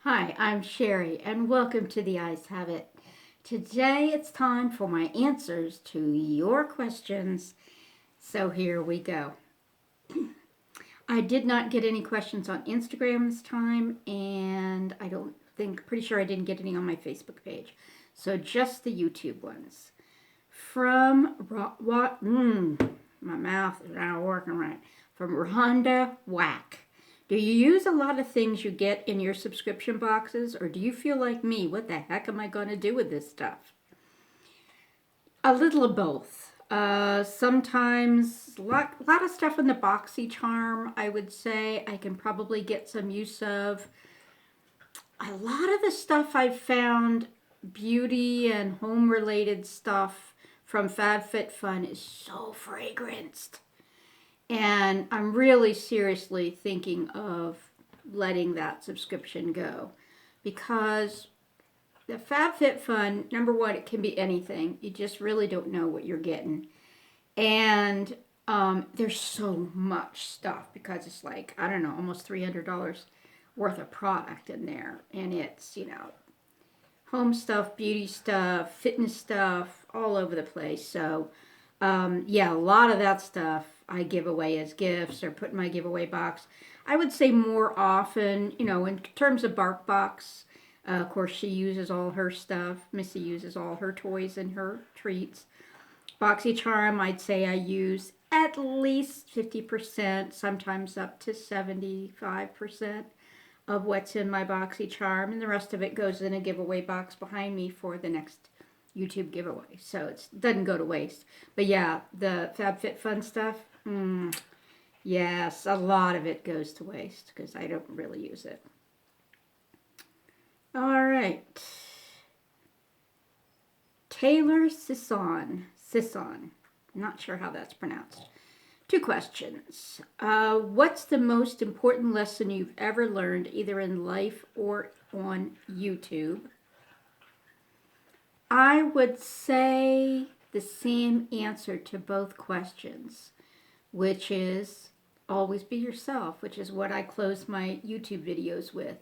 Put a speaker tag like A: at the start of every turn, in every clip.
A: Hi, I'm Sherry, and welcome to the Eyes Have It. Today it's time for my answers to your questions. So here we go. I did not get any questions on Instagram this time, and pretty sure I didn't get any on my Facebook page. So just the YouTube ones. From, my mouth is not working right. From Rhonda Whack. Do you use a lot of things you get in your subscription boxes, or do you feel like me? What the heck am I going to do with this stuff? A little of both. Sometimes lot of stuff in the BoxyCharm, I would say I can probably get some use of. A lot of the stuff I've found, beauty and home related stuff from FabFitFun is so fragranced. And I'm really seriously thinking of letting that subscription go because the FabFitFun, number one, it can be anything. You just really don't know what you're getting. And there's so much stuff because it's like, I don't know, almost $300 worth of product in there. And it's, home stuff, beauty stuff, fitness stuff, all over the place. So, yeah, a lot of that stuff I give away as gifts or put in my giveaway box. I would say more often, in terms of BarkBox, of course, she uses all her stuff. Missy uses all her toys and her treats. BoxyCharm, I'd say I use at least 50%, sometimes up to 75% of what's in my BoxyCharm, and the rest of it goes in a giveaway box behind me for the next YouTube giveaway. So it doesn't go to waste. But yeah, the FabFitFun stuff, yes, a lot of it goes to waste because I don't really use it. All right. Taylor Sisson. I'm not sure how that's pronounced. 2 questions. What's the most important lesson you've ever learned, either in life or on YouTube? I would say the same answer to both questions, which is always be yourself, which is what I close my YouTube videos with.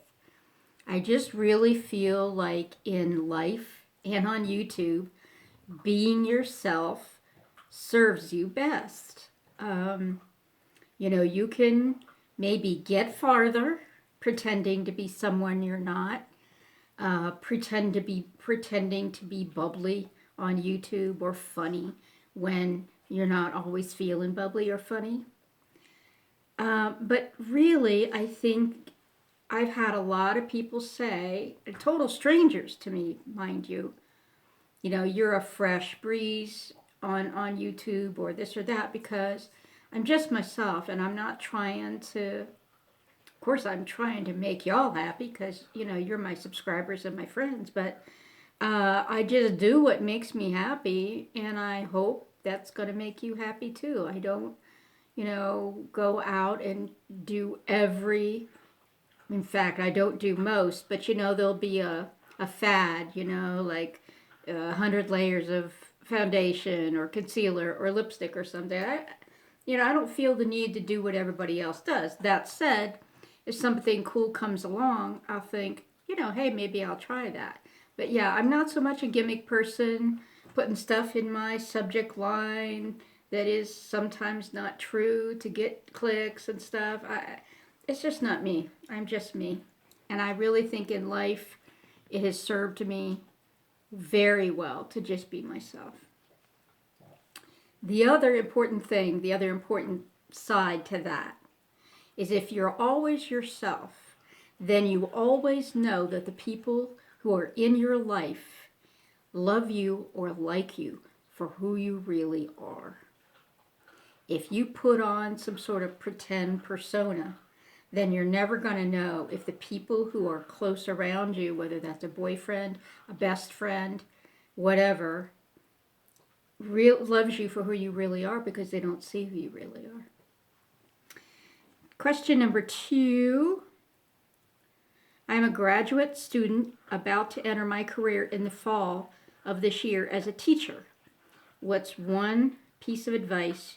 A: I just really feel like in life and on YouTube, being yourself serves you best. You can maybe get farther pretending to be someone you're not. Pretending to be bubbly on YouTube or funny when you're not always feeling bubbly or funny. But really, I think I've had a lot of people say, total strangers to me, mind you, you're a fresh breeze on YouTube or this or that, because I'm just myself and I'm not trying to, of course I'm trying to make y'all happy because, you're my subscribers and my friends, but I just do what makes me happy, and I hope that's going to make you happy too. I don't, go out and do in fact, I don't do most, but there'll be a fad, like 100 layers of foundation or concealer or lipstick or something. I don't feel the need to do what everybody else does. That said, if something cool comes along, I'll think, hey, maybe I'll try that. But yeah, I'm not so much a gimmick person, putting stuff in my subject line that is sometimes not true to get clicks and stuff. It's just not me. I'm just me. And I really think in life it has served me very well to just be myself. The other important thing, the other important side to that, is if you're always yourself, then you always know that the people who are in your life love you or like you for who you really are. If you put on some sort of pretend persona, then you're never going to know if the people who are close around you, whether that's a boyfriend, a best friend, whatever, loves you for who you really are, because they don't see who you really are. Question number 2. I'm a graduate student about to enter my career in the fall of this year as a teacher. What's one piece of advice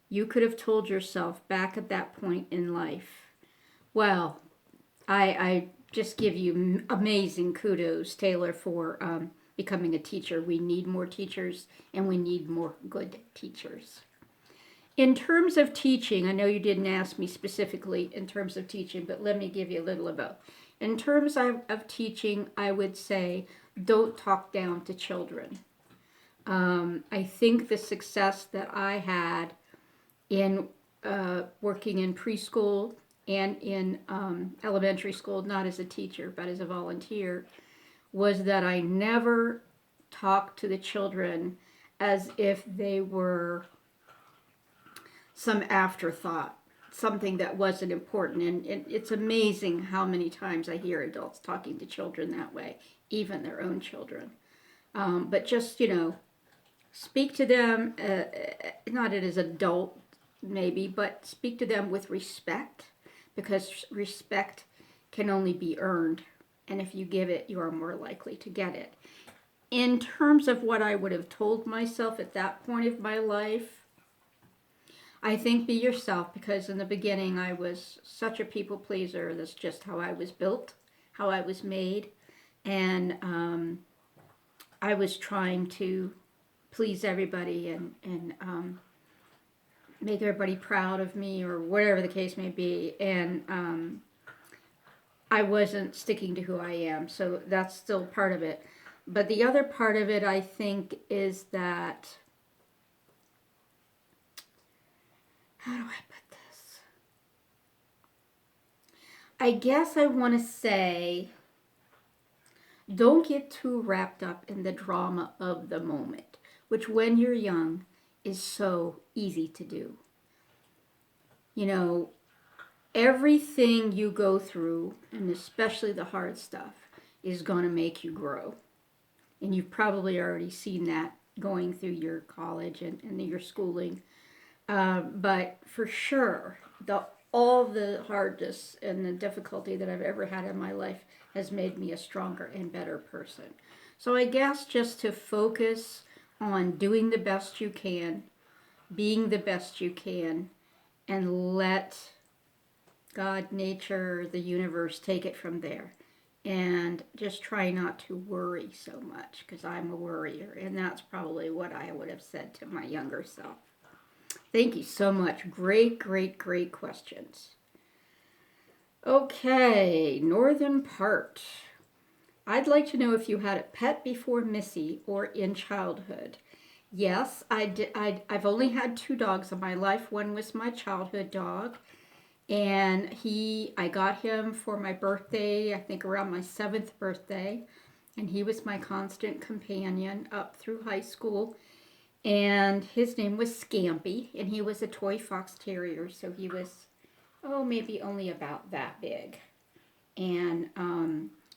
A: you could have told yourself back at that point in life? Well, I just give you amazing kudos, Taylor, for becoming a teacher. We need more teachers, and we need more good teachers. In terms of teaching, I know you didn't ask me specifically in terms of teaching, but let me give you a little of both. In terms of teaching, I would say don't talk down to children. I think the success that I had in working in preschool and in elementary school, not as a teacher, but as a volunteer, was that I never talked to the children as if they were some afterthought, something that wasn't important. And it's amazing how many times I hear adults talking to children that way, even their own children. But just, speak to them, not as an adult maybe, but speak to them with respect, because respect can only be earned. And if you give it, you are more likely to get it. In terms of what I would have told myself at that point of my life, I think be yourself, because in the beginning I was such a people pleaser. That's just how I was built, how I was made. And I was trying to please everybody and make everybody proud of me, or whatever the case may be. And I wasn't sticking to who I am. So that's still part of it. But the other part of it, I think, is that, how do I put this? I guess I want to say, don't get too wrapped up in the drama of the moment, which when you're young is so easy to do. Everything you go through, and especially the hard stuff, is going to make you grow. And you've probably already seen that going through your college and your schooling. But for sure, all the hardness and the difficulty that I've ever had in my life has made me a stronger and better person. So I guess just to focus on doing the best you can, being the best you can, and let God, nature, the universe take it from there. And just try not to worry so much, because I'm a worrier. And that's probably what I would have said to my younger self. Thank you so much. Great, great, great questions. Okay, northern part. I'd like to know if you had a pet before Missy or in childhood. Yes, I did. I've only had 2 dogs in my life. One was my childhood dog, and I got him for my birthday, I think around my 7th birthday, and he was my constant companion up through high school. And his name was Scampy, and he was a toy fox terrier, so he was, maybe only about that big. And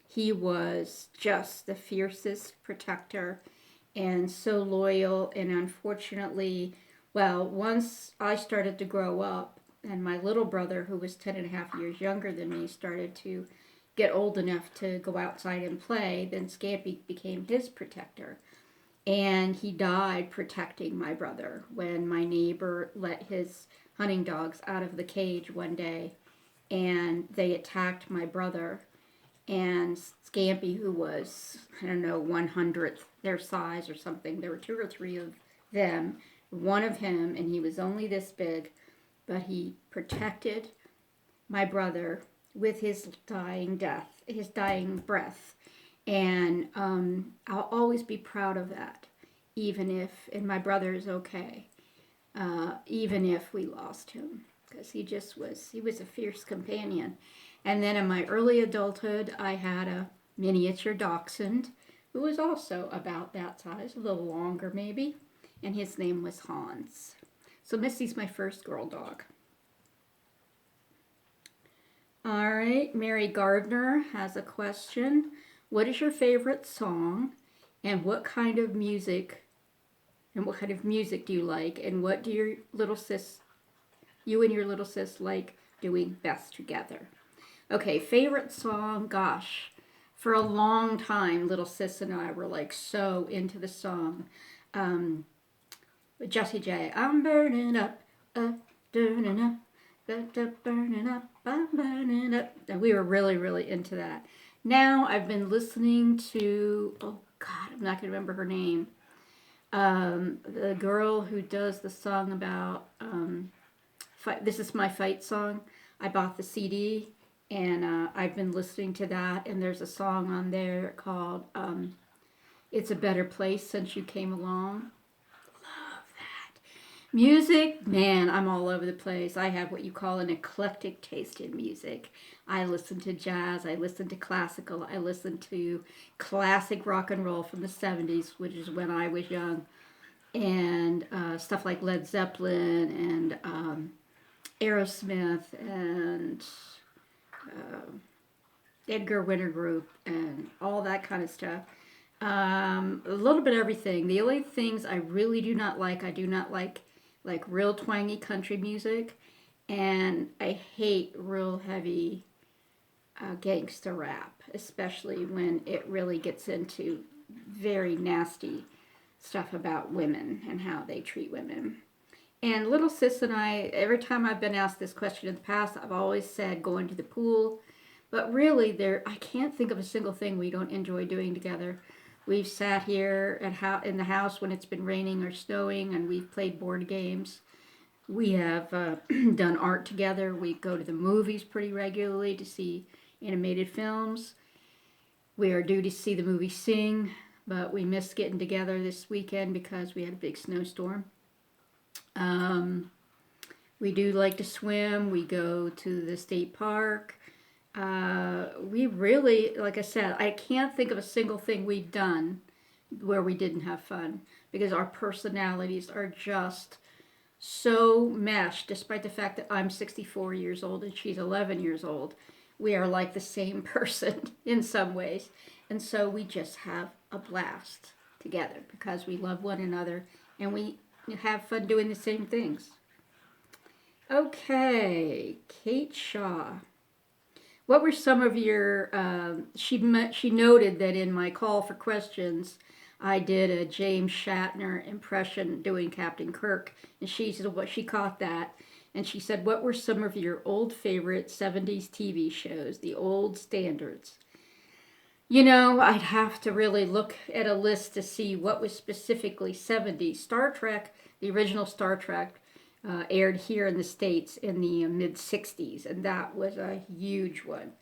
A: he was just the fiercest protector and so loyal. And unfortunately, once I started to grow up, and my little brother, who was 10 and a half years younger than me, started to get old enough to go outside and play, then Scampy became his protector. And he died protecting my brother when my neighbor let his hunting dogs out of the cage one day, and they attacked my brother. And Scampy, who was, 1/100th their size or something, there were 2 or 3 of them, one of him, and he was only this big, but he protected my brother with his dying breath. And I'll always be proud of that, and my brother is okay, even if we lost him, because he was a fierce companion. And then in my early adulthood, I had a miniature dachshund who was also about that size, a little longer maybe, and his name was Hans. So Missy's my first girl dog. All right, Mary Gardner has a question. What is your favorite song, and what kind of music do you like, and what do you and your little sis like doing best together? Okay, favorite song, gosh, for a long time, little sis and I were like so into the song. Jessie J, I'm burning up, burning up, Burning up, I'm burning up. And we were really, really into that. Now I've been listening to, oh God, I'm not going to remember her name. The girl who does the song about This Is My Fight song. I bought the CD and I've been listening to that. And there's a song on there called It's a Better Place Since You Came Along. Love that. Music, man, I'm all over the place. I have what you call an eclectic taste in music. I listen to jazz, I listen to classical, I listen to classic rock and roll from the 70s, which is when I was young, and stuff like Led Zeppelin and Aerosmith and Edgar Winter Group and all that kind of stuff. A little bit of everything. The only things I really do not like, I do not like real twangy country music, and I hate real heavy gangster rap, especially when it really gets into very nasty stuff about women and how they treat women. And little sis and I, every time I've been asked this question in the past, I've always said going to the pool. But really, I can't think of a single thing we don't enjoy doing together. We've sat here in the house when it's been raining or snowing, and we've played board games. We have done art together. We go to the movies pretty regularly to see animated films. We are due to see the movie Sing, but we missed getting together this weekend because we had a big snowstorm. We do like to swim. We go to the state park. We really, like I said, I can't think of a single thing we've done where we didn't have fun because our personalities are just so meshed, despite the fact that I'm 64 years old and she's 11 years old. We are like the same person in some ways. And so we just have a blast together because we love one another and we have fun doing the same things. Okay, Kate Shaw. What were some of your, she noted that in my call for questions, I did a James Shatner impression doing Captain Kirk, and she caught that, and she said, what were some of your old favorite 70s TV shows, the old standards? You know, I'd have to really look at a list to see what was specifically 70s. Star Trek, the original Star Trek, aired here in the States in the mid-60s, and that was a huge one.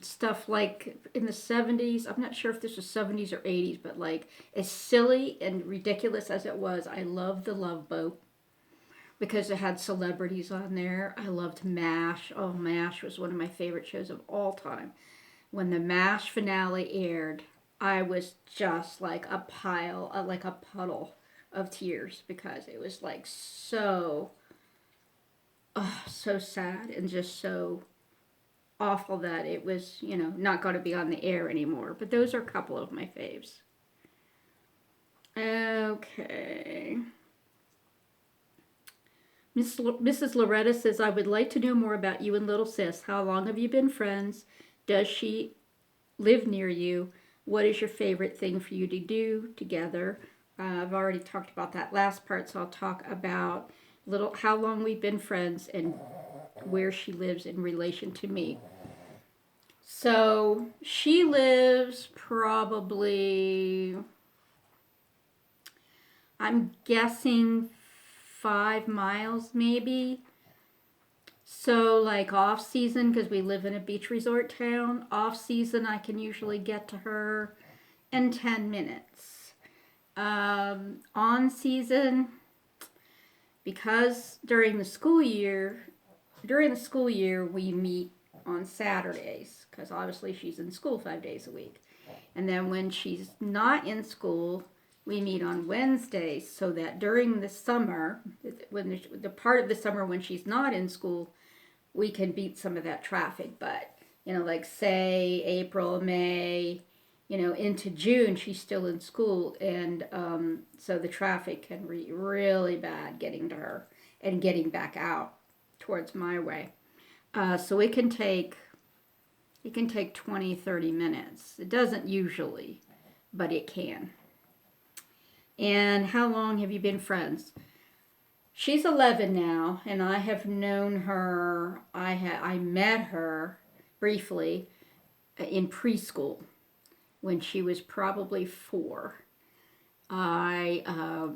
A: Stuff like in the 70s, I'm not sure if this was 70s or 80s, but like as silly and ridiculous as it was, I loved The Love Boat because it had celebrities on there. I loved MASH. Oh, MASH was one of my favorite shows of all time. When the MASH finale aired, I was just like a puddle of tears because it was like so sad and just so awful that it was, not going to be on the air anymore. But those are a couple of my faves. Okay. Mrs. Loretta says, I would like to know more about you and little sis. How long have you been friends? Does she live near you? What is your favorite thing for you to do together? I've already talked about that last part, so I'll talk about how long we've been friends and where she lives in relation to me. So she lives probably, I'm guessing 5 miles maybe. So like off season, because we live in a beach resort town, off season I can usually get to her in 10 minutes. On season, because during the school year we meet on Saturdays, because obviously she's in school 5 days a week. And then when she's not in school, we meet on Wednesdays, so that during the summer, when the part of the summer when she's not in school, we can beat some of that traffic. But, like say April, May, into June, she's still in school, and so the traffic can be really bad getting to her and getting back out towards my way. So it can take 20, 30 minutes. It doesn't usually, but it can. And how long have you been friends? She's 11 now, and I have known her. I met her briefly in preschool when she was probably 4. I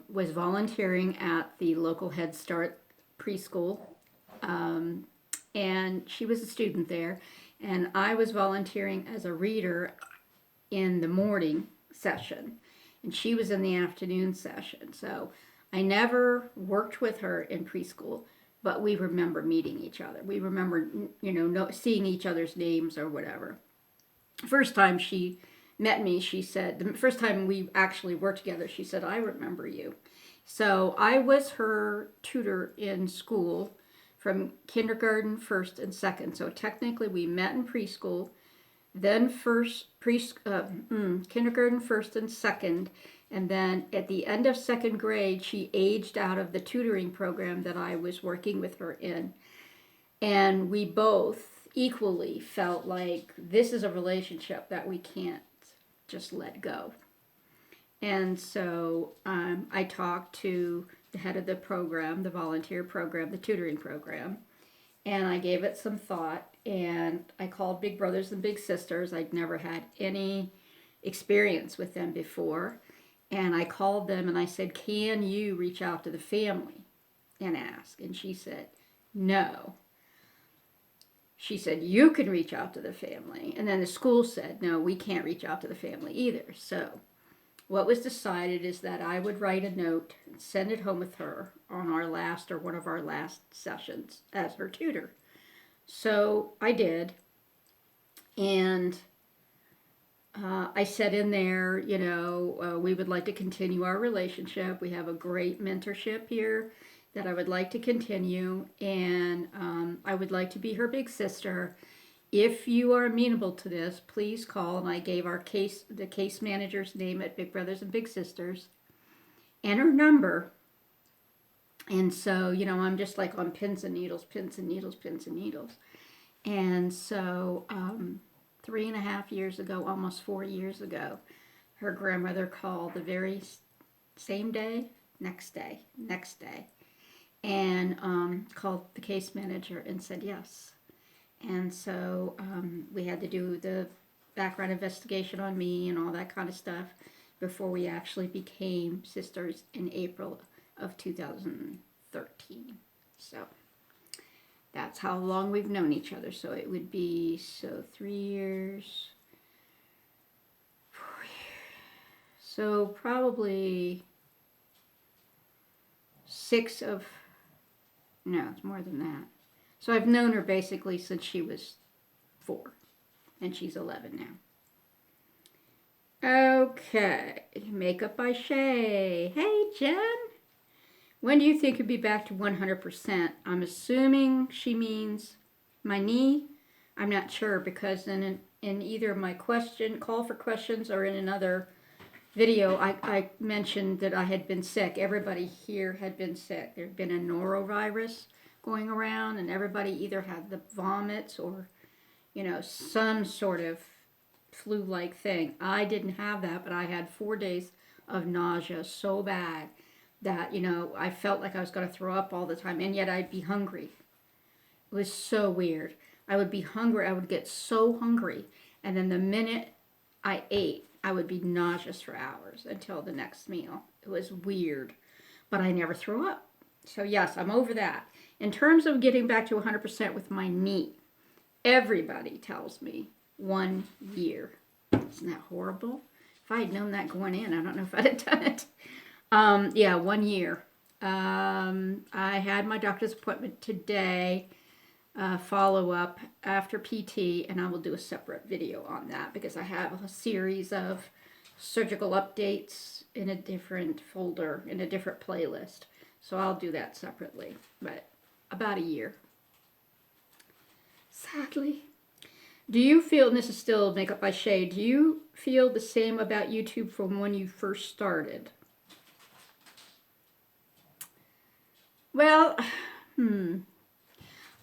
A: was volunteering at the local Head Start preschool, um, and she was a student there, and I was volunteering as a reader in the morning session, and she was in the afternoon session. So I never worked with her in preschool, but we remember meeting each other. We remember, seeing each other's names or whatever. First time she met me, she said, the first time we actually worked together, she said, I remember you. So I was her tutor in school from kindergarten, first, and second. So technically we met in preschool, then kindergarten, first, and second. And then at the end of second grade, she aged out of the tutoring program that I was working with her in. And we both equally felt like this is a relationship that we can't just let go. And so I talked to the head of the program, the volunteer program, the tutoring program, and I gave it some thought. And I called Big Brothers and Big Sisters. I'd never had any experience with them before. And I called them and I said, can you reach out to the family and ask? And she said, no. She said, you can reach out to the family. And then the school said, no, we can't reach out to the family either. So what was decided is that I would write a note and send it home with her on one of our last sessions as her tutor. So I did. And I said in there, we would like to continue our relationship. We have a great mentorship here that I would like to continue, and I would like to be her big sister. If you are amenable to this, please call. And I gave the case manager's name at Big Brothers and Big Sisters and her number. And so, I'm just like on pins and needles, pins and needles, pins and needles. And so 3.5 years ago, almost 4 years ago, her grandmother called the very same day, next day, and called the case manager and said yes. And so we had to do the background investigation on me and all that kind of stuff before we actually became sisters in April of 2013. So that's how long we've known each other. So it would be 3 years, 4 years. So probably it's more than that. So I've known her basically since she was 4, and she's 11 now. Okay, makeup by Shay. Hey, Jen. When do you think you'll be back to 100%? I'm assuming she means my knee. I'm not sure, because in either my call for questions or in another video, I mentioned that I had been sick. Everybody here had been sick. There had been a norovirus going around, and everybody either had the vomits or, some sort of flu-like thing. I didn't have that, but I had 4 days of nausea so bad that, I felt like I was going to throw up all the time, and yet I'd be hungry. It was so weird. I would be hungry. I would get so hungry, and then the minute I ate, I would be nauseous for hours until the next meal. It was weird, but I never threw up. So yes, I'm over that. In terms of getting back to 100% with my knee, everybody tells me 1 year. Isn't that horrible? If I had known that going in, I don't know if I'd have done it. 1 year. I had my doctor's appointment today, follow-up after PT, and I will do a separate video on that because I have a series of surgical updates in a different folder, in a different playlist. So I'll do that separately, but about a year. Sadly. Do you feel, and this is still Makeup by Shay, do you feel the same about YouTube from when you first started? Well,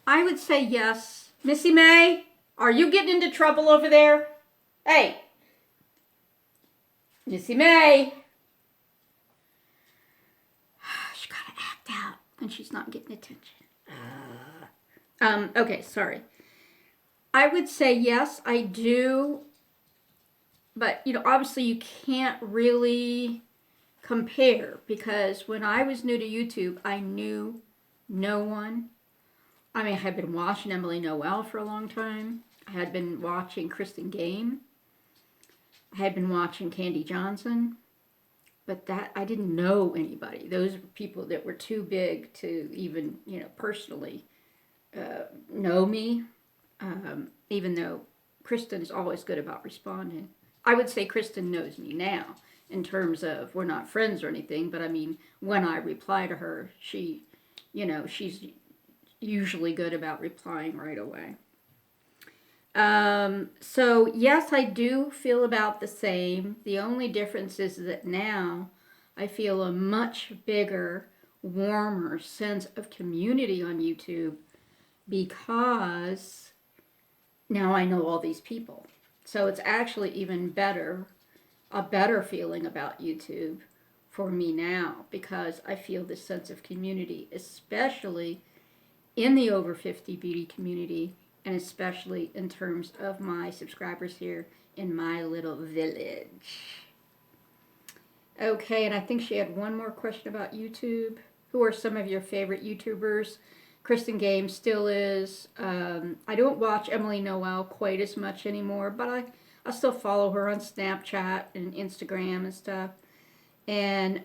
A: I would say yes. Missy May, are you getting into trouble over there? Hey, Missy May. She gotta act out. and she's not getting attention. Okay, sorry. I would say yes, I do. But, obviously you can't really compare because when I was new to YouTube, I knew no one. I mean, I had been watching Emily Noel for a long time. I had been watching Kristen Game. I had been watching Candy Johnson. But that, I didn't know anybody. Those were people that were too big to even, personally know me. Even though Kristen is always good about responding. I would say Kristen knows me now in terms of we're not friends or anything, but I mean, when I reply to her, she's usually good about replying right away. So yes, I do feel about the same. The only difference is that now I feel a much bigger, warmer sense of community on YouTube because now I know all these people. So it's actually even better, a better feeling about YouTube for me now because I feel this sense of community, especially in the over 50 beauty community and especially in terms of my subscribers here in my little village. Okay, and I think she had one more question about YouTube. Who are some of your favorite YouTubers? Kristen Game still is. I don't watch Emily Noel quite as much anymore, but I still follow her on Snapchat and Instagram and stuff. And,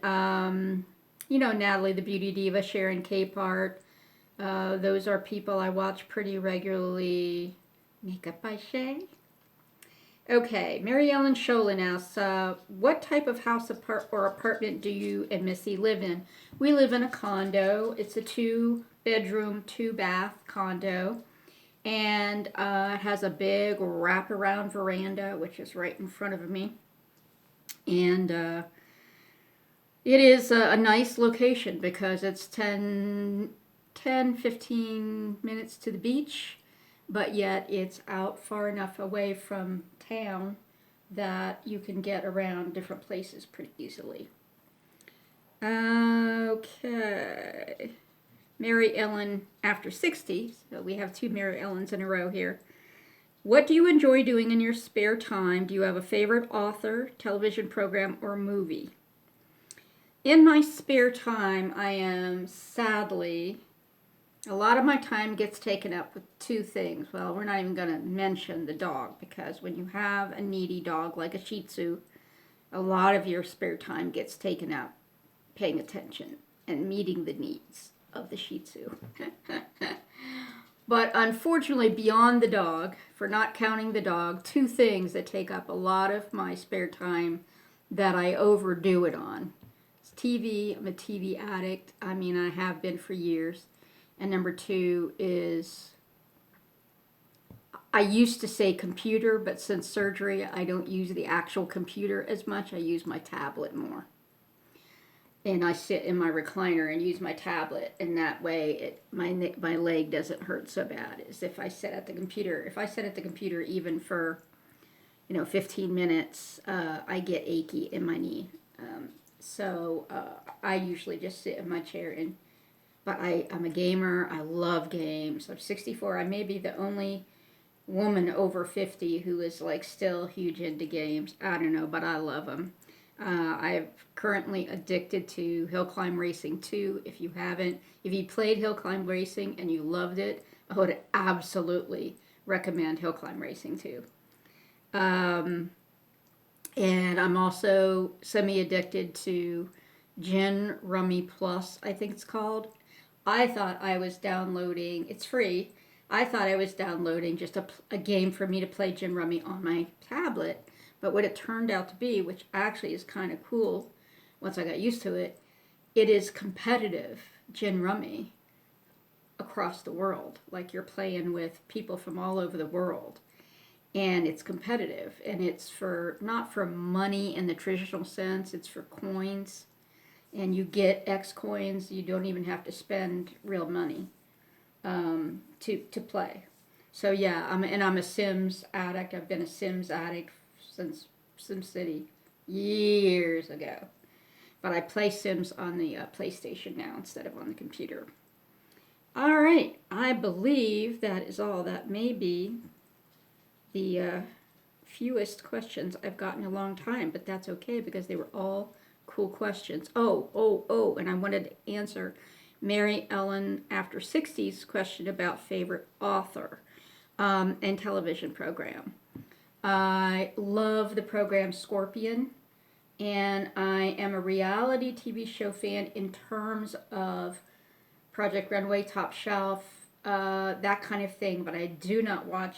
A: Natalie the Beauty Diva, Sharon Capehart. Those are people I watch pretty regularly. Makeup by Shay. Okay, Mary Ellen Sholin asks, what type of house or apartment do you and Missy live in? We live in a condo. It's a 2-bedroom, 2-bath condo. And it has a big wraparound veranda, which is right in front of me. And it is a nice location because it's 10, 15 minutes to the beach, but yet it's out far enough away from town that you can get around different places pretty easily. Okay. Mary Ellen after 60, so we have 2 Mary Ellens in a row here. What do you enjoy doing in your spare time? Do you have a favorite author, television program, or movie? In my spare time, I am sadly, a lot of my time gets taken up with 2 things. Well, we're not even going to mention the dog because when you have a needy dog like a Shih Tzu, a lot of your spare time gets taken up paying attention and meeting the needs of the Shih Tzu. But unfortunately, beyond the dog, for not counting the dog, 2 things that take up a lot of my spare time that I overdo it on. It's TV. I'm a TV addict. I mean, I have been for years. And number 2 is, I used to say computer, but since surgery, I don't use the actual computer as much. I use my tablet more. And I sit in my recliner and use my tablet, and that way my leg doesn't hurt so bad as if I sit at the computer. If I sit at the computer even for 15 minutes, I get achy in my knee. So I usually just sit in my chair. But I'm a gamer. I love games. I'm 64. I may be the only woman over 50 who is still huge into games. I don't know, but I love them. I'm currently addicted to Hill Climb Racing 2. If you played Hill Climb Racing and you loved it, I would absolutely recommend Hill Climb Racing 2. And I'm also semi-addicted to Gin Rummy Plus, I think it's called. I thought I was downloading, it's free, I thought I was downloading just a game for me to play Gin Rummy on my tablet. But what it turned out to be, which actually is kind of cool once I got used to it, it is competitive gin rummy across the world. Like you're playing with people from all over the world. And it's competitive. And it's not for money in the traditional sense, it's for coins. And you get X coins. You don't even have to spend real money to play. So yeah, I'm a Sims addict. I've been a Sims addict since SimCity years ago. But I play Sims on the PlayStation now instead of on the computer. All right, I believe that is all. That may be the fewest questions I've gotten in a long time, but that's okay because they were all cool questions. Oh, and I wanted to answer Mary Ellen After 60's question about favorite author and television program. I love the program Scorpion, and I am a reality TV show fan in terms of Project Runway, Top Shelf, that kind of thing, but I do not watch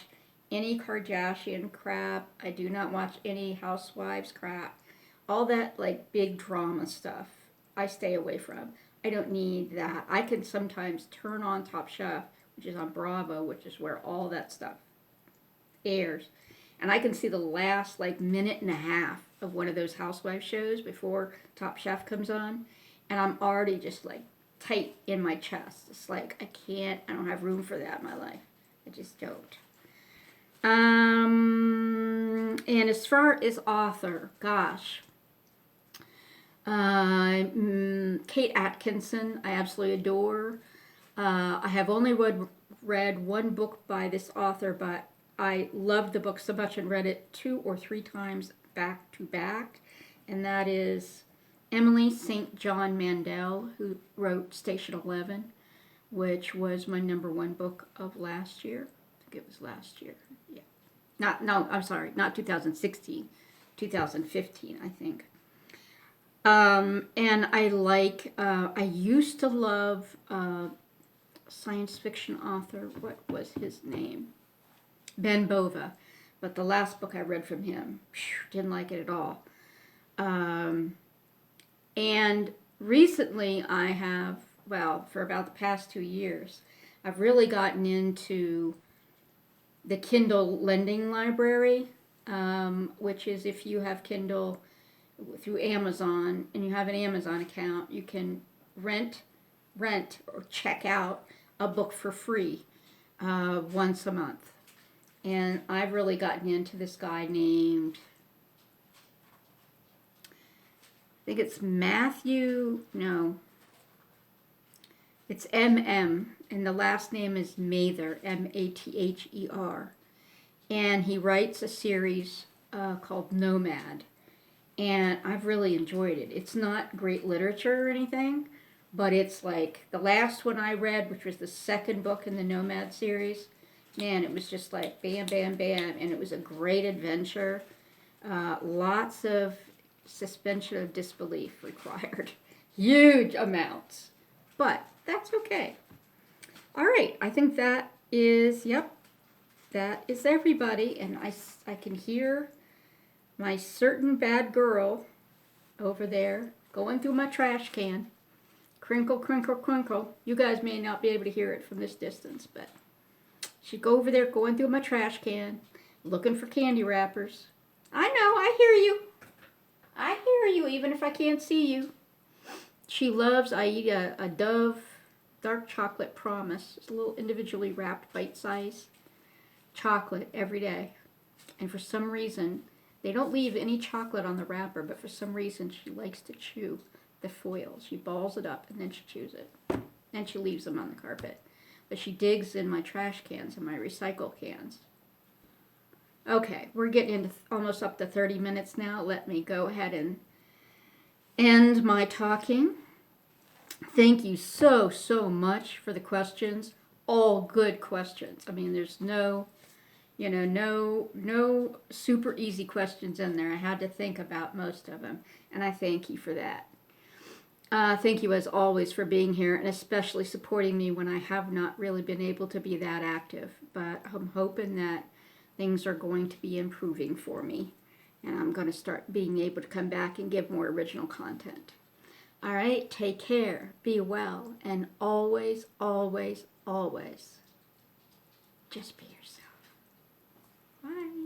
A: any Kardashian crap. I do not watch any Housewives crap. All that like big drama stuff, I stay away from. I don't need that. I can sometimes turn on Top Chef, which is on Bravo, which is where all that stuff airs. And I can see the last like minute and a half of one of those housewife shows before Top Chef comes on. And I'm already just like tight in my chest. It's like I don't have room for that in my life. I just don't. And as far as author, gosh. Kate Atkinson, I absolutely adore. I have only read one book by this author, but I loved the book so much and read it 2 or 3 times back to back. And that is Emily St. John Mandel, who wrote Station 11, which was my #1 book of last year. I think it was last year. Yeah. I'm sorry, not 2016, 2015, I think. And I used to love science fiction author, what was his name? Ben Bova. But the last book I read from him, didn't like it at all. And recently I have, for about the past 2 years, I've really gotten into the Kindle lending library, which is if you have Kindle through Amazon and you have an Amazon account, you can rent or check out a book for free once a month. And I've really gotten into this guy named, I think it's it's M.M. and the last name is Mather, M-A-T-H-E-R. And he writes a series called Nomad. And I've really enjoyed it. It's not great literature or anything, but it's like the last one I read, which was the second book in the Nomad series. Man, it was just like bam, bam, bam, and it was a great adventure. Lots of suspension of disbelief required. Huge amounts. But that's okay. All right, I think that is everybody. And I can hear my certain bad girl over there going through my trash can. Crinkle, crinkle, crinkle. You guys may not be able to hear it from this distance, but she'd go over there going through my trash can, looking for candy wrappers. I know, I hear you. I hear you, even if I can't see you. I eat a Dove dark chocolate promise. It's a little individually wrapped bite-size chocolate every day. And for some reason, they don't leave any chocolate on the wrapper, but for some reason she likes to chew the foil. She balls it up and then she chews it. And she leaves them on the carpet. But she digs in my trash cans and my recycle cans. Okay, we're getting into almost up to 30 minutes now. Let me go ahead and end my talking. Thank you so much for the questions. All good questions. I mean, there's no super easy questions in there. I had to think about most of them, and I thank you for that. Thank you as always for being here and especially supporting me when I have not really been able to be that active. But I'm hoping that things are going to be improving for me and I'm going to start being able to come back and give more original content. All right, take care, be well, and always, always, always just be yourself. Bye.